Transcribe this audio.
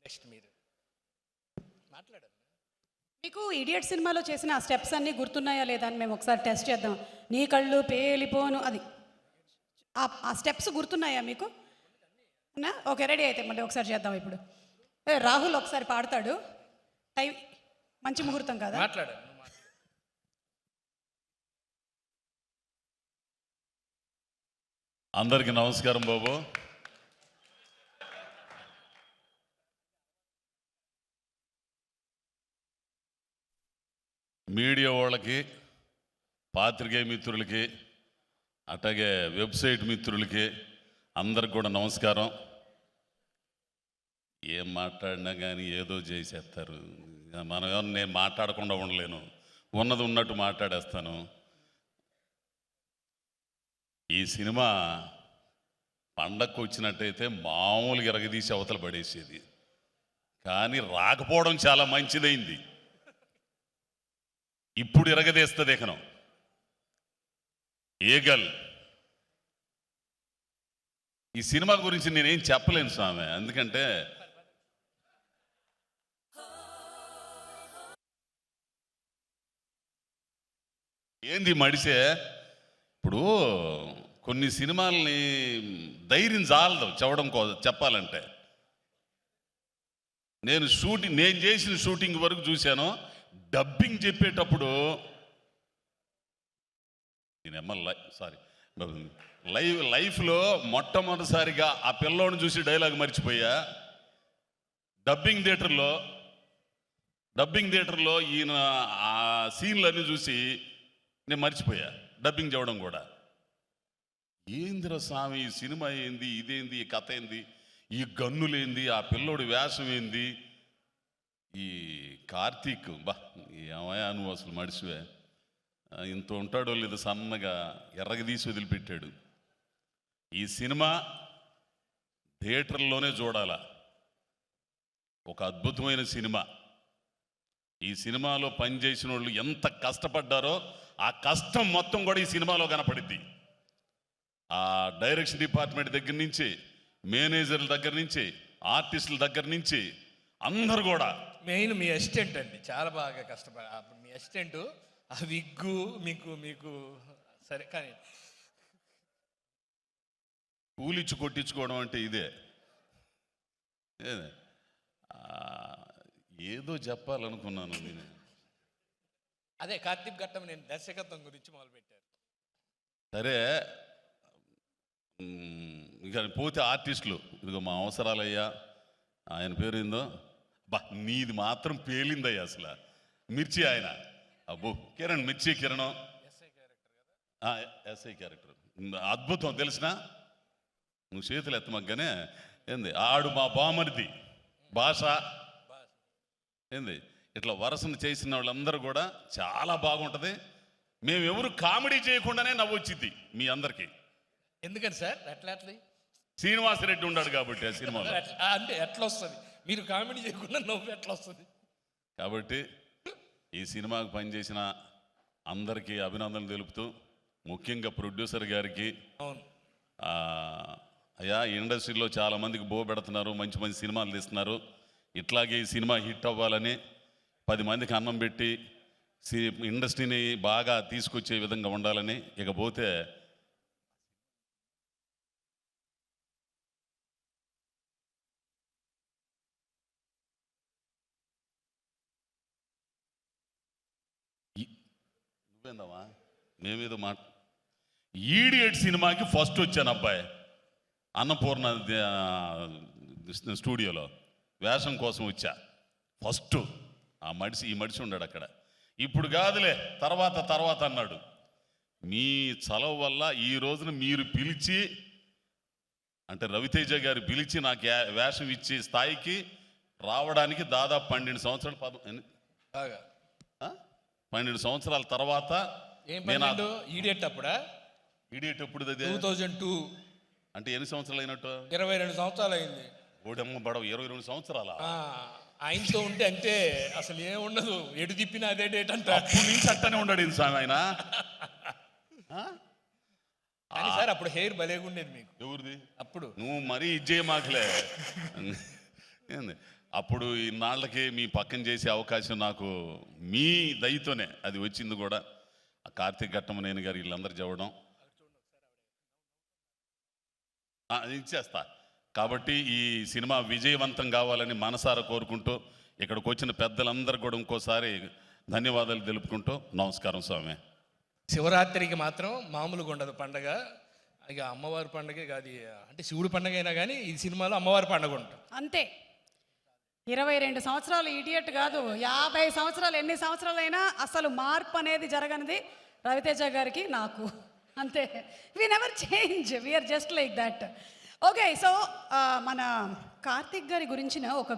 Next మీరు మాట్లాడండి. మీకు ఇడియట్ సినిమాలో చేసిన ఆ స్టెప్స్ అన్నీ గుర్తున్నాయా లేదా అని మేము ఒకసారి టెస్ట్ చేద్దాం. నీ కళ్ళు పేలిపోను అది ఆ స్టెప్స్ గుర్తున్నాయా మీకు? ఓకే, రెడీ అయితే మళ్ళీ ఒకసారి చేద్దాం. ఇప్పుడు రాహుల్ ఒకసారి పాడతాడు. టైం మంచి ముహూర్తం కదా. మాట్లాడండి. అందరికీ నమస్కారం బాబు. మీడియా వాళ్ళకి, పాత్రికేయ మిత్రులకి, అట్లాగే వెబ్సైట్ మిత్రులకి అందరికి కూడా నమస్కారం. ఏం మాట్లాడినా కానీ ఏదో చేసేస్తారు. మనం ఏమన్నా నేను మాట్లాడకుండా ఉండలేను, ఉన్నది ఉన్నట్టు మాట్లాడేస్తాను. ఈ సినిమా పండగకు వచ్చినట్టయితే మామూలుగా ఎరగదీసి అవతల పడేసేది, కానీ రాకపోవడం చాలా మంచిదైంది. ఇప్పుడు ఎరగదీస్తుంది ఇకనం. ఏగల్ ఈ సినిమా గురించి నేనేం చెప్పలేను స్వామి, ఎందుకంటే ఏంది మడిసే. ఇప్పుడు కొన్ని సినిమాల్ని ధైర్యం చాలదు చెప్పాలంటే. నేను చేసిన షూటింగ్ వరకు చూశాను. డబ్బింగ్ చెప్పేటప్పుడు లైఫ్లో మొట్టమొదటిసారిగా ఆ పిల్లోని చూసి డైలాగ్ మర్చిపోయా. డబ్బింగ్ థియేటర్లో ఈయన ఆ సీన్లన్నీ చూసి నేను మర్చిపోయా, డబ్బింగ్ చెప్పడం కూడా. ఏందిరా స్వామి ఈ సినిమా ఏంది, ఇదేంది, ఈ కథ ఏంది, ఈ గన్నులేంది, ఆ పిల్లోడి వేషం ఏంది, ఈ కార్తీక్ ఏమయ్యా నువ్వు అసలు మడిసివే, ఇంత ఉంటాడో లేదు, సన్నగా ఎర్రగదీసి వదిలిపెట్టాడు. ఈ సినిమా థియేటర్లోనే చూడాలా. ఒక అద్భుతమైన సినిమా. ఈ సినిమాలో పనిచేసిన వాళ్ళు ఎంత కష్టపడ్డారో ఆ కష్టం మొత్తం కూడా ఈ సినిమాలో కనపడిద్ది. ఆ డైరెక్షన్ డిపార్ట్మెంట్ దగ్గర నుంచి, మేనేజర్ల దగ్గర నుంచి, ఆర్టిస్టుల దగ్గర నుంచి అందరు కూడా. మెయిన్ మీ అసిస్టెంట్ అండి, చాలా బాగా కష్టపడి మీ అసిస్టెంట్ ఆ విగ్గు మీకు సరే, కానీ కూలిచ్చి కొట్టించుకోవడం అంటే ఇదే. ఏదో చెప్పాలనుకున్నాను నేను. అదే కార్తీక్ ఘట్టం నేను దర్శకత్వం గురించి మొదలుపెట్టాను. సరే, ఇక పోతే ఆర్టిస్టులు, ఇదిగో మా అవసరాలయ్యా, ఆయన పేరు ఏందో, నీది మాత్రం పేలిందయ్యా అసలు. మిర్చి ఆయన, అబ్బో కిరణ్, మిర్చి కిరణం ఎస్ఐ క్యారెక్టర్ అద్భుతం. తెలిసిన నువ్వు చేతులు ఎత్తమగ్గానే ఏంది, ఆడు మా బామరిది భాష ఏంది, ఇట్లా వరసను చేసిన వాళ్ళందరూ కూడా చాలా బాగుంటుంది. మేమెవరు కామెడీ చేయకుండానే నవ్వొచ్చింది మీ అందరికీ. ఎందుకని సార్ అట్లా శ్రీనివాసరెడ్డి ఉన్నాడు కాబట్టి ఆ సినిమాలో. అంటే ఎట్లా వస్తుంది, మీరు కామెడీ చేయకుండా నవ్వు ఎట్లా వస్తుంది? కాబట్టి ఈ సినిమాకు పనిచేసిన అందరికీ అభినందనలు తెలుపుతూ, ముఖ్యంగా ప్రొడ్యూసర్ గారికి, అయ్యా ఇండస్ట్రీలో చాలామందికి పెడుతున్నారు, మంచి మంచి సినిమాలు తీస్తున్నారు, ఇట్లాగే ఈ సినిమా హిట్ అవ్వాలని 10 మందికి అన్నం పెట్టి ఇండస్ట్రీని బాగా తీసుకొచ్చే విధంగా ఉండాలని. ఇకపోతే నువ్వేందమ్మా మేమేదో ఈడియట్ సినిమాకి ఫస్ట్ వచ్చాను అబ్బాయి, అన్నపూర్ణ స్టూడియోలో వేషం కోసం వచ్చా ఫస్ట్. ఈ మడిసి ఉన్నాడు అక్కడ. ఇప్పుడు కాదులే తర్వాత అన్నాడు. మీ చలవ వల్ల ఈ రోజున మీరు పిలిచి, అంటే రవితేజ గారు పిలిచి నాకు వేషం ఇచ్చే స్థాయికి రావడానికి దాదాపు 12 సంవత్సరాలు 12 సంవత్సరాల తర్వాత. ఈడియట్ అప్పుడా? ఈడియట్ ఎప్పుడు? 2002 అంటే ఎన్ని సంవత్సరాలు అయినట్టు? 22 సంవత్సరాలు అయింది. ఓడమ్మ బడవ 22 సంవత్సరాల ఆయనతో ఉంటే అంటే అసలు ఏం ఉండదు, ఎటు తిప్పినా అదే డేట్ అంటే. అప్పుడు నుంచి అట్టనే ఉన్నాడు స్వామి ఆయన. సార్ అప్పుడు హెయిర్ భలేగా ఉండేది మీకు. ఎవరిది? అప్పుడు నువ్వు మరీ ఇజ్జే మాకులే. ఏంది అప్పుడు ఇన్నాళ్ళకి మీ పక్కన చేసే అవకాశం నాకు మీ దయతోనే అది వచ్చింది కూడా. ఆ కార్తీక్ ఘట్టమనేని గారు వీళ్ళందరూ చెప్పడం ఇచ్చేస్తా. కాబట్టి ఈ సినిమా విజయవంతం కావాలని మనసారా కోరుకుంటూ ఇక్కడికి వచ్చిన పెద్దలందరూ కూడా ఇంకోసారి ధన్యవాదాలు తెలుపుకుంటూ నమస్కారం స్వామి. శివరాత్రికి మాత్రం మామూలుగా ఉండదు పండగ. ఇక అమ్మవారి పండగే కాదు, అంటే శివుడి పండగ అయినా కానీ ఈ సినిమాలో అమ్మవారి పండగ ఉంటుంది అంతే. 22 సంవత్సరాలు ఇడియట్ కాదు, 50 సంవత్సరాలు, ఎన్ని సంవత్సరాలైనా అసలు మార్పు అనేది జరగనిది రవితేజ గారికి, నాకు అంతే. We never change, we are just like that. Okay, so మన కార్తీక్ గారి గురించిన ఒక